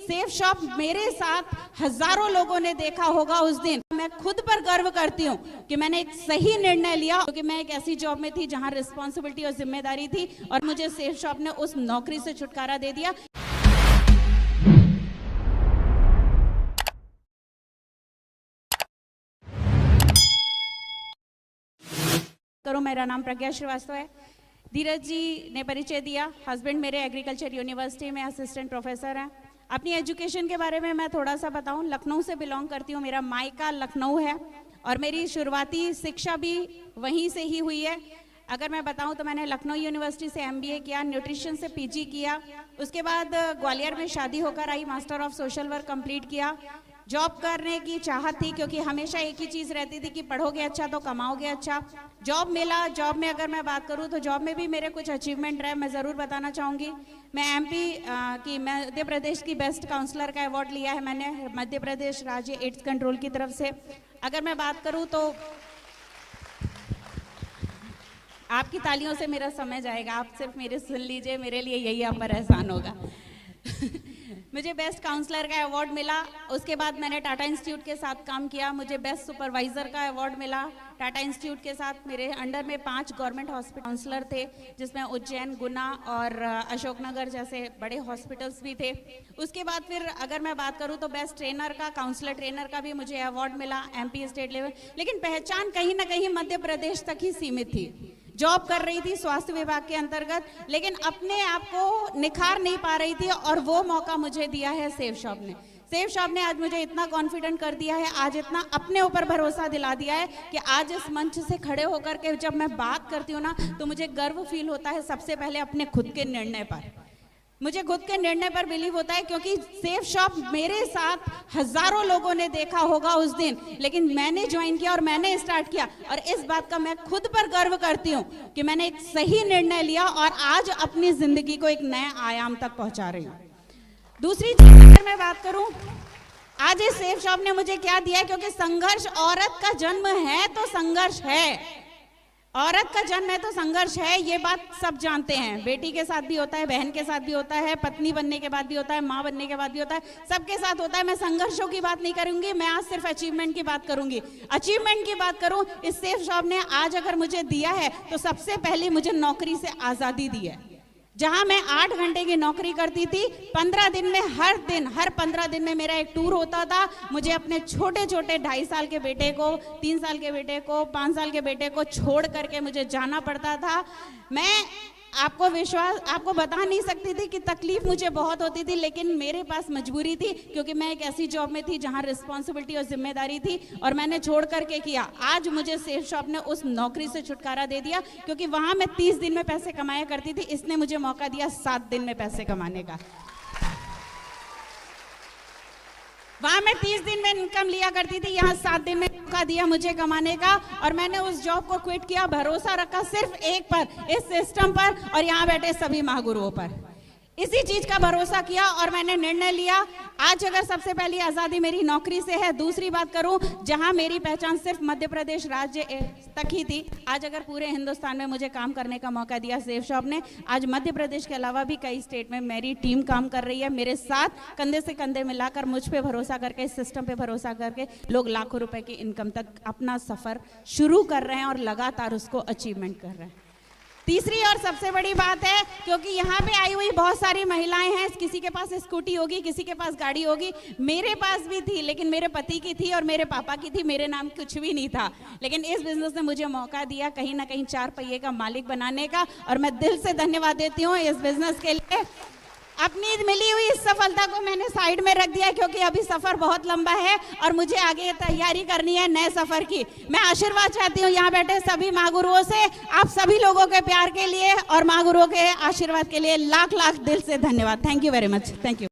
Safe shop मेरे साथ हजारों लोगों ने देखा होगा उस दिन। मैं खुद पर गर्व करती हूँ कि मैंने एक सही निर्णय लिया, क्योंकि मैं एक ऐसी जॉब में थी जहां रिस्पॉन्सिबिलिटी और जिम्मेदारी थी और मुझे सेफ शॉप ने उस नौकरी से छुटकारा दे दिया। मेरा नाम प्रज्ञा श्रीवास्तव है। धीरज जी ने परिचय दिया। हस्बैंड मेरे एग्रीकल्चर यूनिवर्सिटी में असिस्टेंट प्रोफेसर हैं। अपनी एजुकेशन के बारे में मैं थोड़ा सा बताऊं। लखनऊ से बिलोंग करती हूं, मेरा मायका लखनऊ है और मेरी शुरुआती शिक्षा भी वहीं से ही हुई है। अगर मैं बताऊं तो मैंने लखनऊ यूनिवर्सिटी से MBA किया, न्यूट्रिशन से PG किया, उसके बाद ग्वालियर में शादी होकर आई, master of social work complete किया। जॉब करने की चाहत थी, क्योंकि हमेशा एक ही चीज़ रहती थी कि पढ़ोगे अच्छा तो कमाओगे अच्छा। जॉब मिला। जॉब में अगर मैं बात करूं तो जॉब में भी मेरे कुछ अचीवमेंट रहे, मैं ज़रूर बताना चाहूँगी। मैं MP की मध्य प्रदेश की बेस्ट काउंसलर का अवार्ड लिया है मैंने, मध्य प्रदेश राज्य एड्स कंट्रोल की तरफ से। अगर मैं बात करूँ तो आपकी तालियों से मेरा समय जाएगा, आप सिर्फ मेरे सुन लीजिए, मेरे लिए यही आप पर एहसान होगा। मुझे बेस्ट काउंसलर का अवार्ड मिला। उसके बाद मैंने टाटा इंस्टीट्यूट के साथ काम किया, मुझे बेस्ट सुपरवाइजर का अवार्ड मिला। टाटा इंस्टीट्यूट के साथ मेरे अंडर में 5 गवर्नमेंट हॉस्पिटल काउंसलर थे, जिसमें उज्जैन, गुना और अशोकनगर जैसे बड़े हॉस्पिटल्स भी थे। उसके बाद फिर अगर मैं बात करूं तो बेस्ट ट्रेनर का, काउंसलर ट्रेनर का भी मुझे अवार्ड मिला MP स्टेट लेवल। लेकिन पहचान कहीं ना कहीं मध्य प्रदेश तक ही सीमित थी। जॉब कर रही थी स्वास्थ्य विभाग के अंतर्गत, लेकिन अपने आप को निखार नहीं पा रही थी और वो मौका मुझे दिया है सेफ शॉप ने। सेफ शॉप ने आज मुझे इतना कॉन्फिडेंट कर दिया है, आज इतना अपने ऊपर भरोसा दिला दिया है कि आज इस मंच से खड़े होकर के जब मैं बात करती हूँ ना तो मुझे गर्व फील होता है। सबसे पहले अपने खुद के निर्णय पर, मुझे खुद के निर्णय पर बिलीव होता है, क्योंकि सेफ शॉप मेरे साथ हजारों लोगों ने देखा होगा उस दिन, लेकिन मैंने ज्वाइन किया और मैंने स्टार्ट किया और इस बात का मैं खुद पर गर्व करती हूँ कि मैंने एक सही निर्णय लिया और आज अपनी जिंदगी को एक नए आयाम तक पहुंचा रही हूँ। दूसरी चीज अगर मैं बात करूं, आज इस सेफ शॉप ने मुझे क्या दिया है, क्योंकि संघर्ष औरत का जन्म है तो संघर्ष है, औरत का जन्म है तो संघर्ष है, ये बात सब जानते हैं। बेटी के साथ भी होता है, बहन के साथ भी होता है, पत्नी बनने के बाद भी होता है, माँ बनने के बाद भी होता है, सबके साथ होता है। मैं संघर्षों की बात नहीं करूंगी, मैं आज सिर्फ अचीवमेंट की बात करूंगी। अचीवमेंट की बात करूं, इस सेफ शॉप ने आज अगर मुझे दिया है तो सबसे पहले मुझे नौकरी से आजादी दी है। जहां मैं 8 घंटे की नौकरी करती थी, 15 दिन में हर 15 दिन में मेरा एक टूर होता था। मुझे अपने छोटे छोटे 2.5 साल के बेटे को, 3 साल के बेटे को, 5 साल के बेटे को छोड़ करके मुझे जाना पड़ता था। मैं आपको बता नहीं सकती थी कि तकलीफ मुझे बहुत होती थी, लेकिन मेरे पास मजबूरी थी, क्योंकि मैं एक ऐसी जॉब में थी जहां रिस्पॉन्सिबिलिटी और जिम्मेदारी थी और मैंने छोड़ करके किया। आज मुझे सेफ शॉप ने उस नौकरी से छुटकारा दे दिया, क्योंकि वहां मैं 30 दिन में पैसे कमाया करती थी, इसने मुझे मौका दिया 7 दिन में पैसे कमाने का। वहां मैं 30 दिन में इनकम लिया करती थी, यहाँ 7 दिन में मौका दिया मुझे कमाने का और मैंने उस जॉब को क्विट किया। भरोसा रखा सिर्फ एक पर, इस सिस्टम पर और यहाँ बैठे सभी महागुरुओं पर। इसी चीज का भरोसा किया और मैंने निर्णय लिया। आज अगर सबसे पहली आजादी मेरी नौकरी से है, दूसरी बात करूं जहां मेरी पहचान सिर्फ मध्य प्रदेश राज्य तक ही थी, आज अगर पूरे हिंदुस्तान में मुझे काम करने का मौका दिया सेफ शॉप ने। आज मध्य प्रदेश के अलावा भी कई स्टेट में मेरी टीम काम कर रही है, मेरे साथ कंधे से कंधे मिलाकर, मुझ पे भरोसा करके, इस सिस्टम पे भरोसा करके लोग लाखों रुपए की इनकम तक अपना सफर शुरू कर रहे हैं और लगातार उसको अचीवमेंट कर रहे हैं। तीसरी और सबसे बड़ी बात है, क्योंकि यहाँ पे आई हुई बहुत सारी महिलाएं हैं, किसी के पास स्कूटी होगी, किसी के पास गाड़ी होगी, मेरे पास भी थी, लेकिन मेरे पति की थी और मेरे पापा की थी, मेरे नाम कुछ भी नहीं था। लेकिन इस बिजनेस ने मुझे मौका दिया कहीं ना कहीं 4 पहिए का मालिक बनाने का, और मैं दिल से धन्यवाद देती हूँ इस बिजनेस के लिए। अपनी मिली हुई इस सफलता को मैंने साइड में रख दिया, क्योंकि अभी सफर बहुत लंबा है और मुझे आगे तैयारी करनी है नए सफर की। मैं आशीर्वाद चाहती हूँ यहाँ बैठे सभी माँ गुरुओं से, आप सभी लोगों के प्यार के लिए और माँ गुरुओं के आशीर्वाद के लिए लाख लाख दिल से धन्यवाद। Thank you very much. Thank you.